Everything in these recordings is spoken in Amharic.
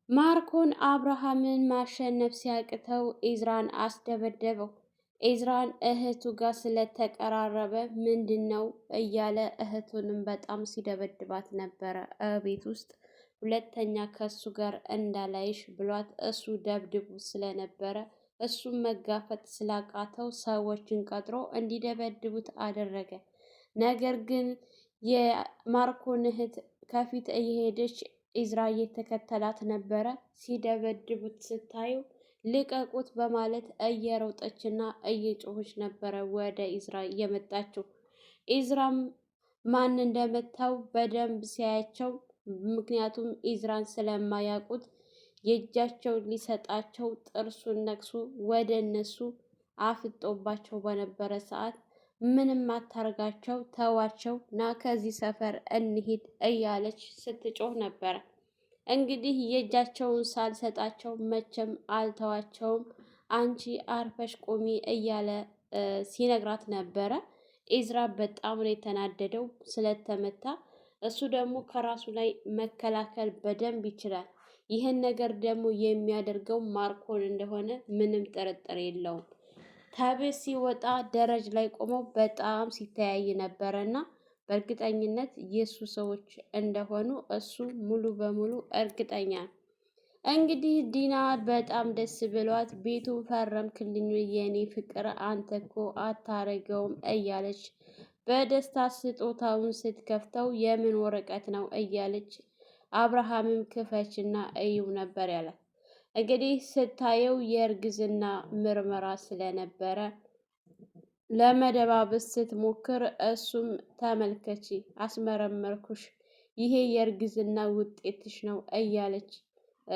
ማርኮን አብርሃምን ማሸነፍ ሲያቅተው ኤዝራን አስደበደበው። ኤዝራን እህቱ ጋር ስለተቀራረበ ምንድነው እያለ እህቱንም በጣም ሲደበድባት ነበረ ቤት ውስጥ። ሁለተኛ ከሱ ጋር እንዳላይሽ ብሏት እሱ ደብድቡ ስለነበረ እሱም መጋፈጥ ስላቃተው ሰዎችን ቀጥሮ እንዲደበድቡት አደረገ። ነገር ግን የማርኮን እህት ከፊት እየሄደች ኢዝራ እየተከተላት ነበረ። ሲደበድቡት ስታዩ ልቀቁት በማለት እየሮጠችና እየጮኸች ነበረ ወደ ኢዝራ እየመጣችው። ኢዝራም ማን እንደመታው በደንብ ሲያያቸው፣ ምክንያቱም ኢዝራን ስለማያውቁት የእጃቸውን ሊሰጣቸው ጥርሱን ነክሶ ወደ እነሱ አፍጦባቸው በነበረ ሰዓት ምንም አታርጋቸው፣ ተዋቸው፣ ና ከዚህ ሰፈር እንሂድ እያለች ስትጮህ ነበረ። እንግዲህ የእጃቸውን ሳልሰጣቸው መቼም አልተዋቸውም፣ አንቺ አርፈሽ ቁሚ እያለ ሲነግራት ነበረ። ኤዝራ በጣም ነው የተናደደው ስለተመታ። እሱ ደግሞ ከራሱ ላይ መከላከል በደንብ ይችላል። ይህን ነገር ደግሞ የሚያደርገው ማርኮን እንደሆነ ምንም ጥርጥር የለውም። ከቤት ሲወጣ ደረጃ ላይ ቆመው በጣም ሲተያይ ነበረና በእርግጠኝነት የሱ ሰዎች እንደሆኑ እሱ ሙሉ በሙሉ እርግጠኛ ነው። እንግዲህ ዲና በጣም ደስ ብሏት ቤቱን ፈረምክልኝ የኔ ፍቅር፣ አንተ እኮ አታረገውም እያለች በደስታ ስጦታውን ስትከፍተው የምን ወረቀት ነው እያለች አብርሃምም ክፈችና እዩ ነበር ያላት። እንግዲህ ስታየው የእርግዝና ምርመራ ስለነበረ ለመደባበስ ስትሞክር እሱም ተመልከቺ አስመረመርኩሽ፣ ይሄ የእርግዝና ውጤትሽ ነው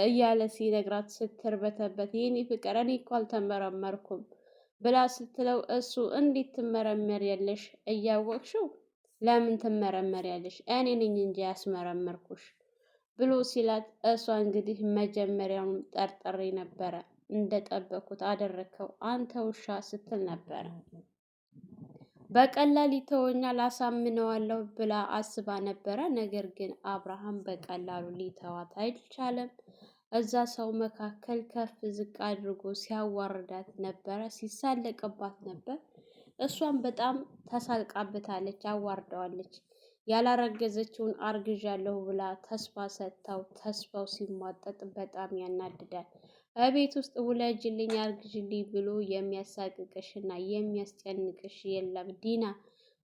እያለ ሲነግራት ስትርበተበት፣ የኔ ፍቅር እኔ እኮ አልተመረመርኩም ብላ ስትለው እሱ እንዴት ትመረመሪያለሽ? እያወቅሽው ለምን ትመረመሪያለሽ? እኔ ነኝ እንጂ ያስመረመርኩሽ ብሎ ሲላት፣ እሷ እንግዲህ መጀመሪያውንም ጠርጥሬ ነበረ፣ እንደጠበኩት አደረከው አንተ ውሻ ስትል ነበረ። በቀላል ይተወኛል አሳምነዋለሁ ብላ አስባ ነበረ። ነገር ግን አብርሃም በቀላሉ ሊተዋት አይቻልም። እዛ ሰው መካከል ከፍ ዝቅ አድርጎ ሲያዋርዳት ነበረ፣ ሲሳለቅባት ነበር። እሷም በጣም ተሳልቃበታለች፣ አዋርደዋለች። ያላረገዘችውን አርግዣለሁ ብላ ተስፋ ሰጥታው ተስፋው ሲሟጠጥ በጣም ያናድዳል። በቤት ውስጥ ውለጅልኝ አርግዥልኝ ብሎ የሚያሳቅቅሽና የሚያስጨንቅሽ የለም ዲና፣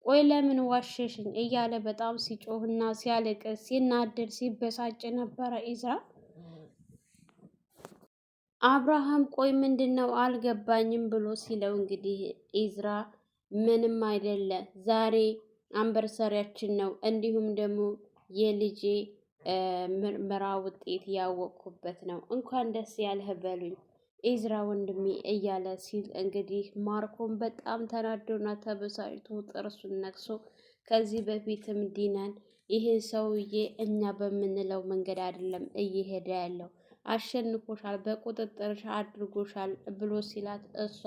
ቆይ ለምን ዋሸሽኝ እያለ በጣም ሲጮህና ሲያለቅስ ሲናደድ ሲበሳጭ ነበረ ኢዝራ። አብርሃም ቆይ ምንድን ነው አልገባኝም ብሎ ሲለው፣ እንግዲህ ኢዝራ ምንም አይደለ ዛሬ አንበርሰሪያችን ነው፣ እንዲሁም ደግሞ የልጄ ምርመራ ውጤት ያወቅኩበት ነው፣ እንኳን ደስ ያለህ በሉኝ ኢዝራ ወንድሜ እያለ ሲል፣ እንግዲህ ማርኮን በጣም ተናዶና ተበሳጭቶ ጥርሱን ነክሶ፣ ከዚህ በፊትም ዲናን ይህን ሰውዬ እኛ በምንለው መንገድ አይደለም እየሄደ ያለው፣ አሸንፎሻል፣ በቁጥጥርሽ አድርጎሻል ብሎ ሲላት፣ እሷ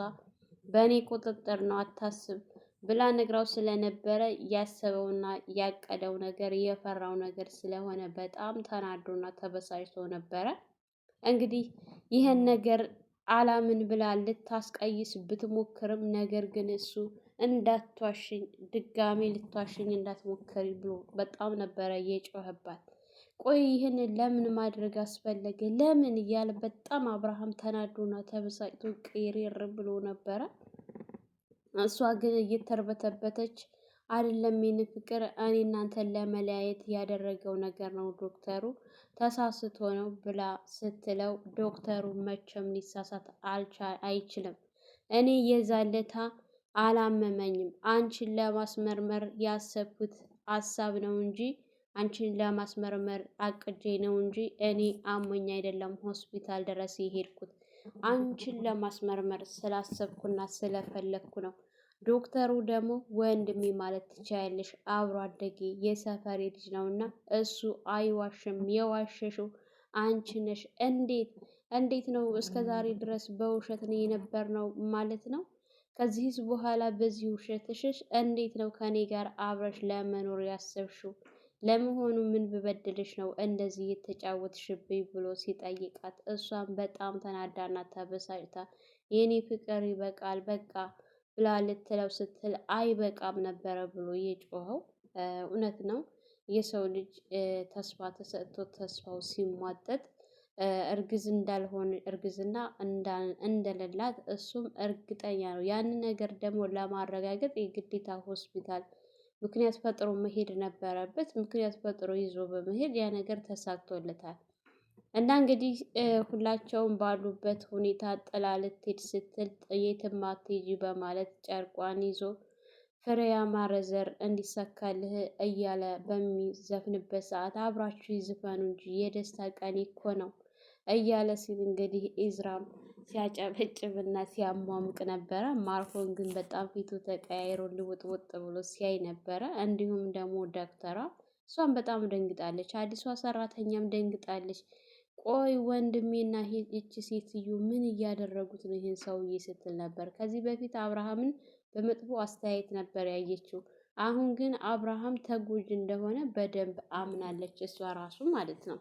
በእኔ ቁጥጥር ነው አታስብ ብላ ነግራው ስለነበረ ያሰበውና ያቀደው ነገር የፈራው ነገር ስለሆነ በጣም ተናዶና ተበሳጭቶ ነበረ። እንግዲህ ይህን ነገር አላምን ብላ ልታስቀይስ ብትሞክርም፣ ነገር ግን እሱ እንዳትዋሽኝ ድጋሜ ልትዋሽኝ እንዳትሞክሪ ብሎ በጣም ነበረ የጮኸባት። ቆይ ይህን ለምን ማድረግ አስፈለገ ለምን እያለ በጣም አብርሃም ተናዶና ተበሳጭቶ ቅይሬር ብሎ ነበረ። እሷ ግን እየተርበተበተች አይደለም የኔ ፍቅር፣ እኔ እናንተን ለመለያየት ያደረገው ነገር ነው ዶክተሩ ተሳስቶ ነው ብላ ስትለው፣ ዶክተሩ መቼም ሊሳሳት አይችልም። እኔ የዛለታ አላመመኝም፣ አንቺን ለማስመርመር ያሰብኩት ሀሳብ ነው እንጂ አንቺን ለማስመርመር አቅጄ ነው እንጂ እኔ አሞኝ አይደለም ሆስፒታል ድረስ የሄድኩት፣ አንቺን ለማስመርመር ስላሰብኩና ስለፈለግኩ ነው። ዶክተሩ ደግሞ ወንድሜ ማለት ትችያለሽ፣ አብሮ አደጌ የሰፈሬ ልጅ ነውና እሱ አይዋሽም፣ የዋሸሽው አንቺ ነሽ። እንዴት ነው እስከ ዛሬ ድረስ በውሸት ነው የነበርነው ማለት ነው? ከዚህስ በኋላ በዚህ ውሸትሽሽ እንዴት ነው ከኔ ጋር አብረሽ ለመኖር ያሰብሽው? ለመሆኑ ምን ብበድልሽ ነው እንደዚህ የተጫወትሽብኝ ብሎ ሲጠይቃት እሷን በጣም ተናዳና ተበሳጭታ የኔ ፍቅር ይበቃል በቃ ብላ ልትለው ስትል አይበቃም ነበረ ብሎ የጮኸው። እውነት ነው የሰው ልጅ ተስፋ ተሰጥቶ ተስፋው ሲሟጠጥ እርግዝና እንደሌላት እሱም እርግጠኛ ነው። ያንን ነገር ደግሞ ለማረጋገጥ የግዴታ ሆስፒታል ምክንያት ፈጥሮ መሄድ ነበረበት። ምክንያት ፈጥሮ ይዞ በመሄድ ያ ነገር ተሳክቶለታል። እና እንግዲህ ሁላቸውም ባሉበት ሁኔታ ጥላ ልትሄድ ስትል የትም አትሄጂ በማለት ጨርቋን ይዞ ፍሬያ ማረዘር እንዲሳካልህ እያለ በሚዘፍንበት ሰዓት አብራችሁ ይዝፈኑ እንጂ የደስታ ቀን እኮ ነው እያለ ሲል እንግዲህ ኢዝራም ሲያጨበጭብና ሲያሟሙቅ ነበረ። ማርኮን ግን በጣም ፊቱ ተቀያይሮ ልውጥውጥ ብሎ ሲያይ ነበረ። እንዲሁም ደግሞ ዶክተሯ እሷም በጣም ደንግጣለች። አዲሷ ሰራተኛም ደንግጣለች። ቆይ ወንድሜና ይቺ ሴትዮ ምን እያደረጉት ነው ይህን ሰውዬ ስትል ነበር። ከዚህ በፊት አብርሃምን በመጥፎ አስተያየት ነበር ያየችው። አሁን ግን አብርሃም ተጎጂ እንደሆነ በደንብ አምናለች፣ እሷ ራሱ ማለት ነው።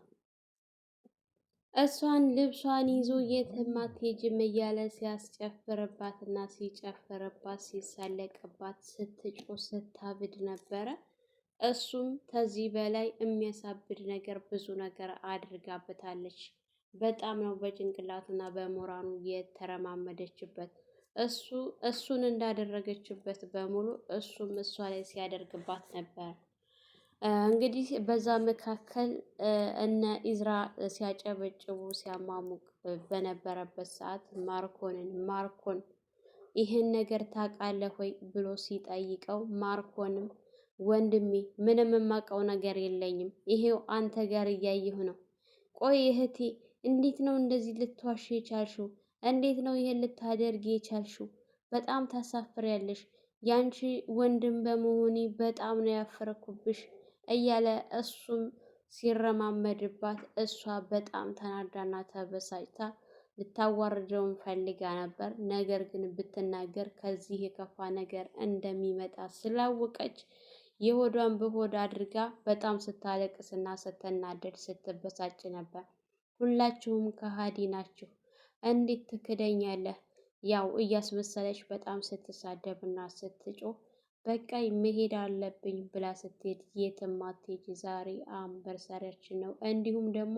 እሷን ልብሷን ይዞ የትም አትሄጂም እያለ ሲያስጨፍርባትና ሲጨፍርባት ሲሳለቅባት ስትጮህ ስታብድ ነበረ። እሱም ከዚህ በላይ የሚያሳብድ ነገር ብዙ ነገር አድርጋበታለች። በጣም ነው በጭንቅላቱና በሞራኑ የተረማመደችበት። እሱን እንዳደረገችበት በሙሉ እሱም እሷ ላይ ሲያደርግባት ነበር። እንግዲህ በዛ መካከል እነ ኢዝራ ሲያጨበጭቡ ሲያማሙቅ በነበረበት ሰዓት ማርኮን ይህን ነገር ታውቃለህ ወይ ብሎ ሲጠይቀው ማርኮንም ወንድሜ ምንም የማውቀው ነገር የለኝም፣ ይሄው አንተ ጋር እያየሁ ነው። ቆይ እህቴ እንዴት ነው እንደዚህ ልትዋሽ የቻልሽው? እንዴት ነው ይሄን ልታደርጊ የቻልሽው? በጣም ታሳፍሪያለሽ። ያንቺ ወንድም በመሆኔ በጣም ነው ያፈረኩብሽ እያለ እሱም ሲረማመድባት እሷ በጣም ተናዳና ተበሳጭታ ልታዋርደውን ፈልጋ ነበር። ነገር ግን ብትናገር ከዚህ የከፋ ነገር እንደሚመጣ ስላወቀች የሆዷን በሆድ አድርጋ በጣም ስታለቅስና ስትናደድ ስትበሳጭ ነበር። ሁላችሁም ከሃዲ ናችሁ፣ እንዴት ትክደኛለህ? ያው እያስመሰለች በጣም ስትሳደብና ስትጮህ በቃ መሄድ አለብኝ ብላ ስትሄድ የትም አትሄጂ፣ ዛሬ አንቨርሰሪያችን ነው፣ እንዲሁም ደግሞ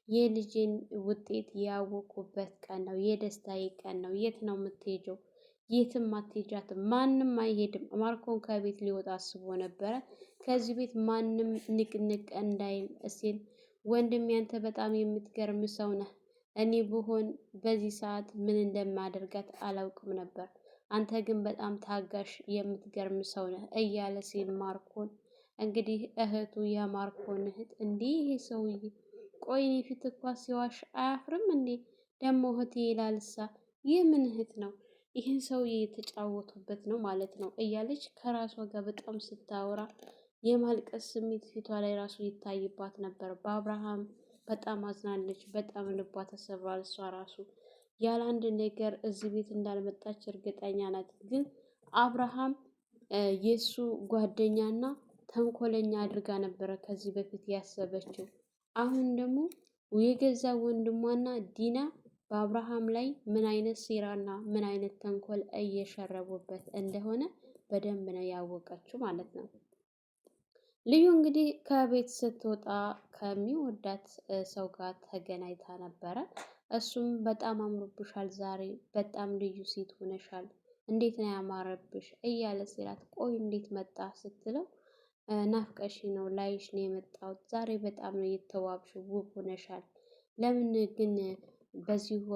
የልጅን ውጤት ያወቁበት ቀን ነው፣ የደስታዬ ቀን ነው። የት ነው የምትሄጀው? የትም አትሄጃትም፣ ማንም አይሄድም። ማርኮን ከቤት ሊወጣ አስቦ ነበረ። ከዚህ ቤት ማንም ንቅንቅ እንዳይል ሲል ወንድም ያንተ በጣም የምትገርም ሰው ነህ። እኔ ብሆን በዚህ ሰዓት ምን እንደማደርጋት አላውቅም ነበር። አንተ ግን በጣም ታጋሽ የምትገርም ሰው ነህ እያለ ሲል ማርኮን እንግዲህ እህቱ የማርኮን እህት እንዲህ ይሄ ሰውዬ ቆይ እኔ ፊት እኳ ሲዋሽ አያፍርም እንዴ? ደግሞ እህቴ ይላልሳ ይህ ምን እህት ነው? ይህን ሰውዬ የተጫወቱበት ነው ማለት ነው እያለች ከራሷ ጋር በጣም ስታወራ የማልቀስ ስሜት ፊቷ ላይ ራሱ ይታይባት ነበር። በአብርሃም በጣም አዝናለች። በጣም ልቧ ተሰብሯል። እሷ ራሱ ያለ አንድ ነገር እዚህ ቤት እንዳልመጣች እርግጠኛ ናት። ግን አብርሃም የእሱ ጓደኛና ተንኮለኛ አድርጋ ነበረ ከዚህ በፊት ያሰበችው። አሁን ደግሞ የገዛ ወንድሟና ዲና በአብርሃም ላይ ምን አይነት ሴራና ምን አይነት ተንኮል እየሸረቡበት እንደሆነ በደንብ ነው ያወቀችው ማለት ነው። ልዩ እንግዲህ ከቤት ስትወጣ ከሚወዳት ሰው ጋር ተገናኝታ ነበረ። እሱም በጣም አምሮብሻል ዛሬ፣ በጣም ልዩ ሴት ሆነሻል፣ እንዴት ነው ያማረብሽ እያለ ሲላት፣ ቆይ እንዴት መጣ ስትለው ናፍቀሽ ነው ላይሽ ነው የመጣሁት። ዛሬ በጣም ነው የተዋብሽው፣ ውብ ሆነሻል። ለምን ግን በዚሁ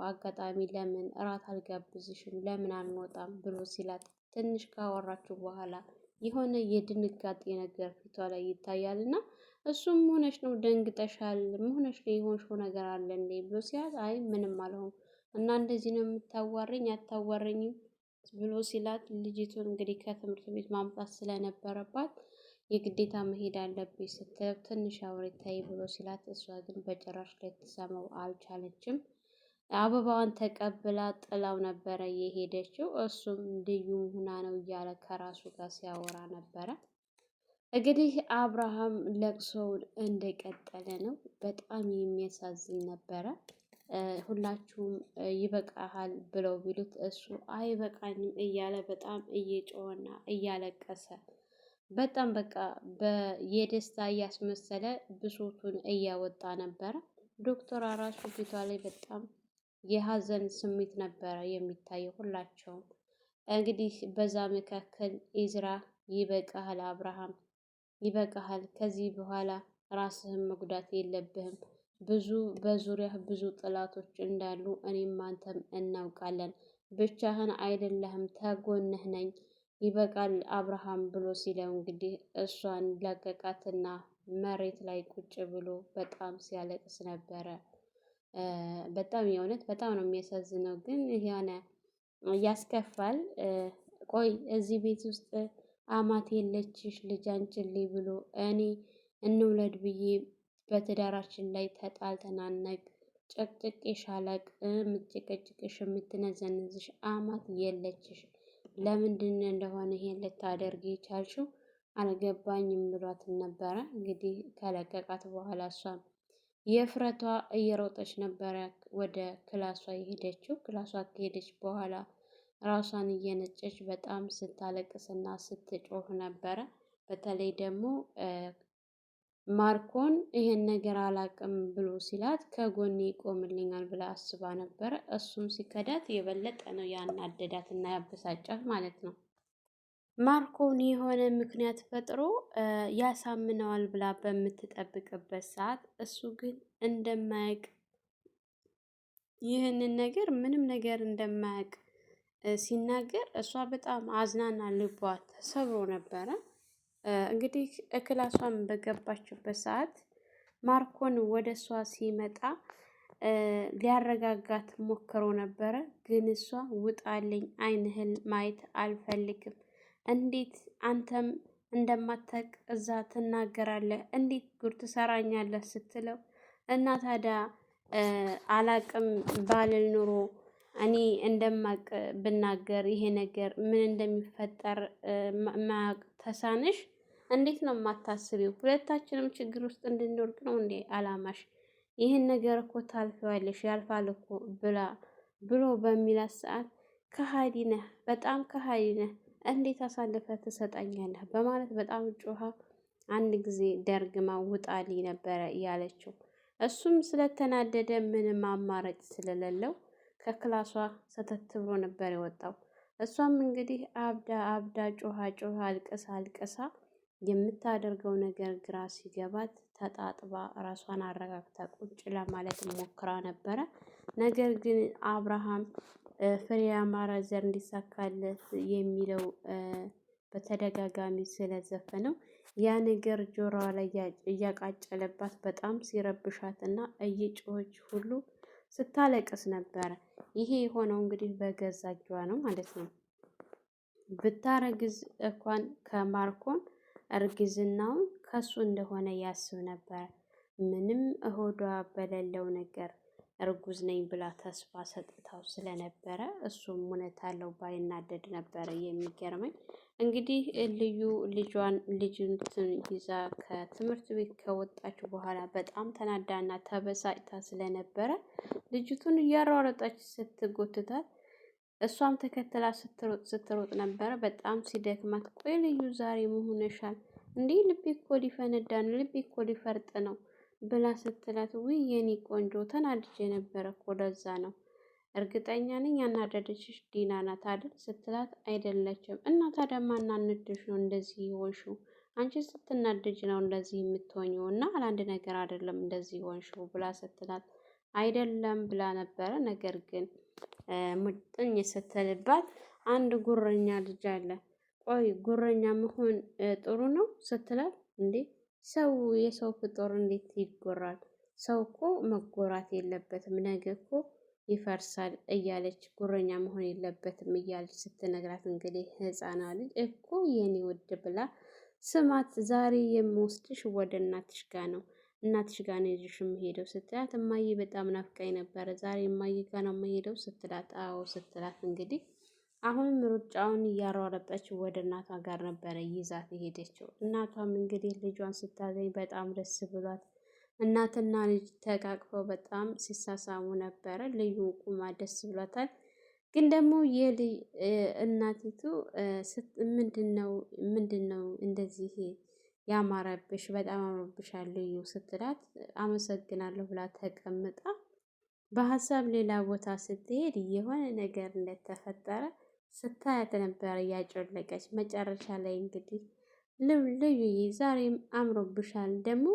አጋጣሚ ለምን እራት አልጋብዝሽም? ለምን አንወጣም ብሎ ሲላት ትንሽ ካወራችሁ በኋላ የሆነ የድንጋጤ ነገር ፊቷ ላይ ይታያል እና እሱም ሆነሽ ነው ደንግጠሻል፣ ሆነሽ ነው የሆንሽው ነገር አለ እንዴ ብሎ ሲላት አይ ምንም አልሆንኩም እና እንደዚህ ነው የምታዋረኝ አታዋረኝም ብሎ ሲላት ልጅቱን እንግዲህ ከትምህርት ቤት ማምጣት ስለነበረባት የግዴታ መሄድ አለብኝ ስትል ትንሽ አውርታይ ብሎ ሲላት እሷ ግን በጭራሽ ልትሰማው አልቻለችም። አበባዋን ተቀብላ ጥላው ነበረ የሄደችው። እሱም ልዩ ሁና ነው እያለ ከራሱ ጋር ሲያወራ ነበረ። እንግዲህ አብርሃም ለቅሶውን እንደቀጠለ ነው። በጣም የሚያሳዝን ነበረ። ሁላችሁም ይበቃሃል ብለው ቢሉት እሱ አይበቃኝም እያለ በጣም እየጮኸና እያለቀሰ በጣም በቃ የደስታ እያስመሰለ ብሶቱን እያወጣ ነበረ። ዶክተሯ ራሱ ፊቷ ላይ በጣም የሀዘን ስሜት ነበረ የሚታየው ሁላቸውም። እንግዲህ በዛ መካከል ኢዝራ ይበቃሃል አብርሃም ይበቃሃል፣ ከዚህ በኋላ ራስህን መጉዳት የለብህም። በዙሪያህ ብዙ ጠላቶች እንዳሉ እኔም አንተም እናውቃለን። ብቻህን አይደለህም፣ ተጎንህ ነኝ። ይበቃል አብርሃም ብሎ ሲለው እንግዲህ እሷን ለቀቃትና መሬት ላይ ቁጭ ብሎ በጣም ሲያለቅስ ነበረ። በጣም የእውነት በጣም ነው የሚያሳዝነው፣ ግን የሆነ ያስከፋል። ቆይ እዚህ ቤት ውስጥ አማት የለችሽ ልጅ አንቺልኝ ብሎ እኔ እንውለድ ብዬ በትዳራችን ላይ ተጣልተናነቅ ጨቅጭቄሽ አላቅም። የምትጨቀጭቅሽ የምትነዘንዝሽ አማት የለችሽ። ለምንድን እንደሆነ ይሄን ልታደርጊ የቻልሽው አልገባኝም ብሏትን ነበረ። እንግዲህ ከለቀቃት በኋላ እሷም የፍረቷ እየሮጠች ነበረ ወደ ክላሷ የሄደችው። ክላሷ ከሄደች በኋላ ራሷን እየነጨች በጣም ስታለቅስና ስትጮህ ነበረ። በተለይ ደግሞ ማርኮን ይሄን ነገር አላቅም ብሎ ሲላት ከጎኔ ይቆምልኛል ብላ አስባ ነበረ። እሱም ሲከዳት የበለጠ ነው ያናደዳት እና ያበሳጫት ማለት ነው። ማርኮን የሆነ ምክንያት ፈጥሮ ያሳምነዋል ብላ በምትጠብቅበት ሰዓት እሱ ግን እንደማያውቅ ይህንን ነገር ምንም ነገር እንደማያውቅ ሲናገር እሷ በጣም አዝናና ልቧ ተሰብሮ ነበረ። እንግዲህ ክላሷን በገባችበት ሰዓት ማርኮን ወደ እሷ ሲመጣ ሊያረጋጋት ሞክሮ ነበረ። ግን እሷ ውጣልኝ፣ ዓይንህን ማየት አልፈልግም። እንዴት አንተም እንደማታውቅ እዛ ትናገራለህ? እንዴት ጉድ ትሰራኛለህ? ስትለው እና ታዲያ አላቅም ባልል ኑሮ እኔ እንደማቅ ብናገር ይሄ ነገር ምን እንደሚፈጠር ማያቅ ተሳንሽ? እንዴት ነው የማታስቢው? ሁለታችንም ችግር ውስጥ እንድንወድቅ ነው እንዴ አላማሽ? ይህን ነገር እኮ ታልፈዋለሽ፣ ያልፋል እኮ ብሎ በሚላት ሰዓት ከሃዲ ነህ፣ በጣም ከሃዲ ነህ፣ እንዴት አሳልፈህ ትሰጠኛለህ? በማለት በጣም ጮሃ አንድ ጊዜ ደርግማ ውጣልኝ ነበረ እያለችው። እሱም ስለተናደደ ምንም አማራጭ ስለሌለው ከክላሷ ሰተት ብሎ ነበር የወጣው። እሷም እንግዲህ አብዳ አብዳ ጮሃ አልቅሳ አልቅሳ የምታደርገው ነገር ግራ ሲገባት ተጣጥባ ራሷን አረጋግታ ቁጭ ለማለት ሞክራ ነበረ። ነገር ግን አብርሃም ፍሬ ያማረ ዘር እንዲሳካለት የሚለው በተደጋጋሚ ስለዘፈነው ያ ነገር ጆሮዋ ላይ እያቃጨለባት በጣም ሲረብሻት እና እየጮኸች ሁሉ ስታለቅስ ነበረ። ይሄ የሆነው እንግዲህ በገዛ እጇ ነው ማለት ነው። ብታረግዝ እንኳን ከማርኮን እርግዝናውን ከሱ እንደሆነ ያስብ ነበር። ምንም እሆዷ በሌለው ነገር እርጉዝ ነኝ ብላ ተስፋ ሰጥታው ስለነበረ እሱም እውነት አለው ባይናደድ ነበረ የሚገርመኝ። እንግዲህ ልዩ ልጅቱን ይዛ ከትምህርት ቤት ከወጣች በኋላ በጣም ተናዳና ተበሳጭታ ስለነበረ ልጅቱን እያሯረጠች ስትጎትታት እሷም ተከትላ ስትሮጥ ነበረ። በጣም ሲደክማት ቆይ ልዩ ዛሬ መሆነሻል እንዴ? ልቤ እኮ ሊፈነዳ ነው፣ ልቤ እኮ ሊፈርጥ ነው ብላ ስትላት ውይ የኔ ቆንጆ ተናድጄ ነበረ እኮ ለዛ ነው። እርግጠኛ ነኝ ያናደደችሽ ዲና ናት አይደል ስትላት አይደለችም። እና ታዲያ ማናነድሽ ነው እንደዚህ የሆንሽው? አንቺ ስትናደጅ ነው እንደዚህ የምትሆኝው እና ለአንድ ነገር አይደለም እንደዚህ የሆንሽው ብላ ስትላት አይደለም ብላ ነበረ። ነገር ግን ሙጥኝ ስትልባት አንድ ጉረኛ ልጅ አለ፣ ቆይ ጉረኛ መሆን ጥሩ ነው ስትላት እንዴ ሰው የሰው ፍጡር እንዴት ይጎራል? ሰው እኮ መጎራት የለበትም፣ ነገ እኮ ይፈርሳል እያለች ጉረኛ መሆን የለበትም እያለች ስትነግራት እንግዲህ ህፃና ልጅ እኮ የኔ ውድ ብላ ስማት፣ ዛሬ የምወስድሽ ወደ እናትሽ ጋ ነው፣ እናትሽ ጋ ነው ይዤሽ የምሄደው ስትላት እማዬ በጣም ናፍቃኝ ነበረ፣ ዛሬ እማዬ ጋ ነው የምሄደው ስትላት አዎ ስትላት እንግዲህ አሁንም ሩጫውን እያሯረጠች ወደ እናቷ ጋር ነበረ ይዛት የሄደችው። እናቷም እንግዲህ ልጇን ስታገኝ በጣም ደስ ብሏት እናትና ልጅ ተቃቅፈው በጣም ሲሳሳሙ ነበረ። ልዩ ቁማ ደስ ብሏታል። ግን ደግሞ እናቲቱ ምንድነው እንደዚህ ያማረብሽ? በጣም አምሮብሻል ልዩ ስትላት አመሰግናለሁ ብላ ተቀምጣ በሀሳብ ሌላ ቦታ ስትሄድ የሆነ ነገር እንደተፈጠረ ስታያት ነበር እያጮለቀች። መጨረሻ ላይ እንግዲህ ልዩዬ ዛሬም አምሮብሻል፣ ደግሞ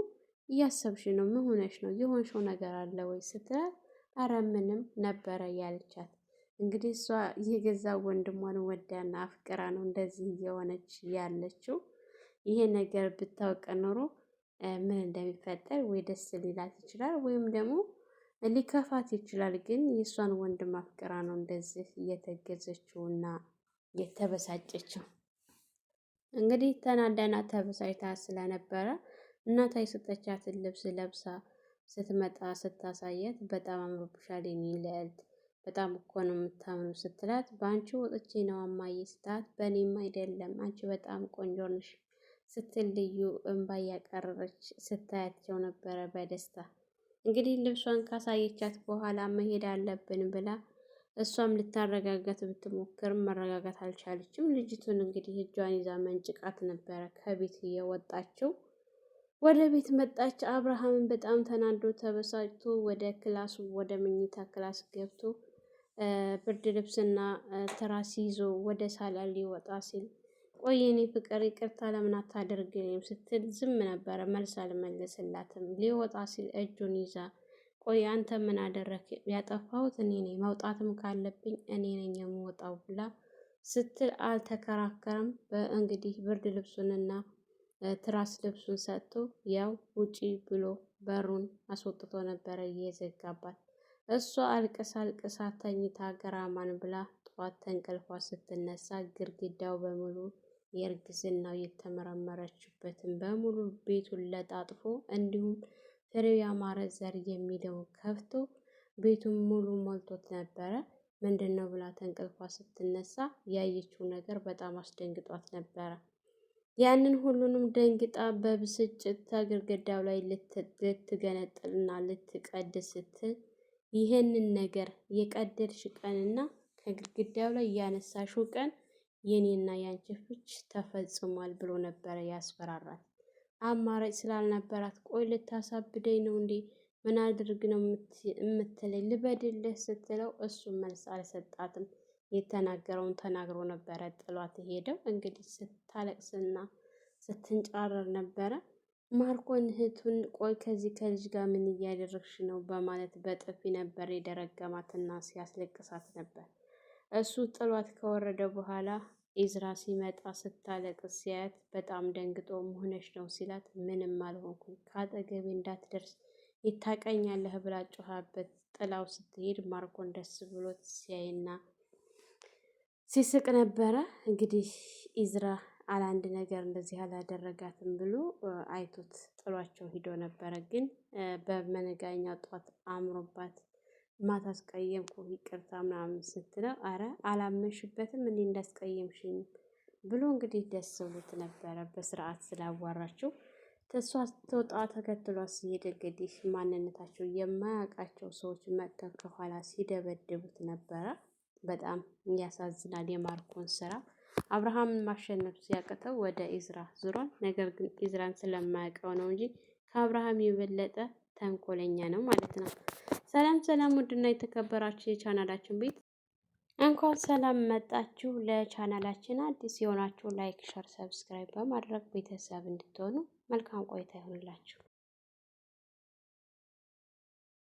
እያሰብሽ ነው? ምን ሆነሽ ነው? የሆንሽው ነገር አለ ወይ ስትላት አረ ምንም ነበረ ያለቻት። እንግዲህ እሷ የገዛ ወንድሟን ወዳና አፍቅራ ነው እንደዚህ እየሆነች ያለችው። ይሄ ነገር ብታውቅ ኖሮ ምን እንደሚፈጠር ወይ ደስ ሊላት ይችላል ወይም ደግሞ ሊከፋት ይችላል። ግን የእሷን ወንድም አፍቅራ ነው እንደዚህ እየተገዘችው እና የተበሳጨችው። እንግዲህ ተናዳና ተበሳጭታ ስለነበረ እናቷ የሰጠቻትን ልብስ ለብሳ ስትመጣ ስታሳያት በጣም አምሮብሻል የኔ ልዕልት፣ በጣም እኮ ነው የምታምኑ ስትላት በአንቺ ወጥቼ ነው እማዬ ስትላት በእኔም አይደለም አንቺ በጣም ቆንጆ ነሽ ስትል ልዩ እንባ እያቀረረች ስታያቸው ነበረ በደስታ። እንግዲህ ልብሷን ካሳየቻት በኋላ መሄድ አለብን ብላ እሷም ልታረጋጋት ብትሞክርም መረጋጋት አልቻለችም። ልጅቱን እንግዲህ እጇን ይዛ መንጭቃት ነበረ ከቤት እየወጣችው። ወደ ቤት መጣች። አብርሃምን በጣም ተናዶ ተበሳጭቶ ወደ ክላሱ ወደ መኝታ ክላስ ገብቶ ብርድ ልብስና ትራስ ይዞ ወደ ሳላ ሊወጣ ሲል ቆይ የኔ ፍቅር ይቅርታ ለምን አታደርግልኝም ስትል ዝም ነበረ፣ መልስ አልመለስላትም። ሊወጣ ሲል እጁን ይዛ ቆይ አንተ ምን አደረክ? ያጠፋሁት እኔ ነኝ፣ መውጣትም ካለብኝ እኔ ነኝ የምወጣው ብላ ስትል አልተከራከረም። እንግዲህ ብርድ ልብሱንና ትራስ ልብሱን ሰጥቶ ያው ውጪ ብሎ በሩን አስወጥቶ ነበረ እየዘጋባት። እሷ አልቅሳ አልቅሳ ተኝታ ገራማን ብላ ጠዋት ተንቀልፏ ስትነሳ ግድግዳው በሙሉ የእርግዝናው የተመረመረችበትን በሙሉ ቤቱን ለጣጥፎ እንዲሁም ፍሬው ያማረ ዘር የሚለውን ከፍቶ ቤቱን ሙሉ ሞልቶት ነበረ። ምንድን ነው ብላ ተንቀልፏ ስትነሳ ያየችው ነገር በጣም አስደንግጧት ነበረ። ያንን ሁሉንም ደንግጣ በብስጭት ከግድግዳው ላይ ልትገነጥልና ልትቀድ ስትል ይህንን ነገር የቀደድሽ ቀንና ከግድግዳው ላይ ያነሳሽው ቀን የኔና ያንቺ ፍች ተፈጽሟል ብሎ ነበረ ያስፈራራት። አማራጭ ስላልነበራት ቆይ ልታሳብደኝ ነው እንዴ? ምን አድርግ ነው የምትለኝ? ልበድልህ ስትለው እሱም መልስ አልሰጣትም። የተናገረውን ተናግሮ ነበረ ጥሏት ሄደው። እንግዲህ ስታለቅስና ስትንጫረር ነበረ። ማርኮን እህቱን ቆይ ከዚህ ከልጅ ጋር ምን እያደረግሽ ነው በማለት በጥፊ ነበር የደረገማትና ሲያስለቅሳት ነበር። እሱ ጥሏት ከወረደ በኋላ ኢዝራ ሲመጣ ስታለቅስ ሲያያት በጣም ደንግጦ መሆነች ነው ሲላት ምንም አልሆንኩም ከአጠገቤ እንዳትደርስ ይታቀኛለህ ብላ ጮኻበት ጥላው ስትሄድ ማርኮን ደስ ብሎት ሲያይና ሲስቅ ነበረ። እንግዲህ ኢዝራ አላንድ ነገር እንደዚህ አላደረጋትም ብሎ አይቶት ጥሏቸው ሂዶ ነበረ። ግን በመነጋኛው ጧት አምሮባት ማታ አስቀየምኩ ይቅርታ ምናምን ስትለው አረ አላመንሽበትም እንዴ እንዳስቀየምሽኝ ብሎ እንግዲህ ደስ ብሎት ነበረ በስርዓት ስላዋራችው። ተሷ ስትወጣ ተከትሏት ሲሄድ እንግዲህ ማንነታቸው የማያውቃቸው ሰዎች መጥተው ከኋላ ሲደበድቡት ነበረ። በጣም ያሳዝናል። የማርኮን ስራ አብርሃምን ማሸነፍ ሲያቅተው ወደ ኢዝራ ዙሯል። ነገር ግን ኢዝራን ስለማያውቀው ነው እንጂ ከአብርሃም የበለጠ ተንኮለኛ ነው ማለት ነው። ሰላም ሰላም! ውድና የተከበራችሁ የቻናላችን ቤት እንኳን ሰላም መጣችሁ። ለቻናላችን አዲስ የሆናችሁ ላይክ፣ ሸር፣ ሰብስክራይብ በማድረግ ቤተሰብ እንድትሆኑ መልካም ቆይታ ይሆንላችሁ።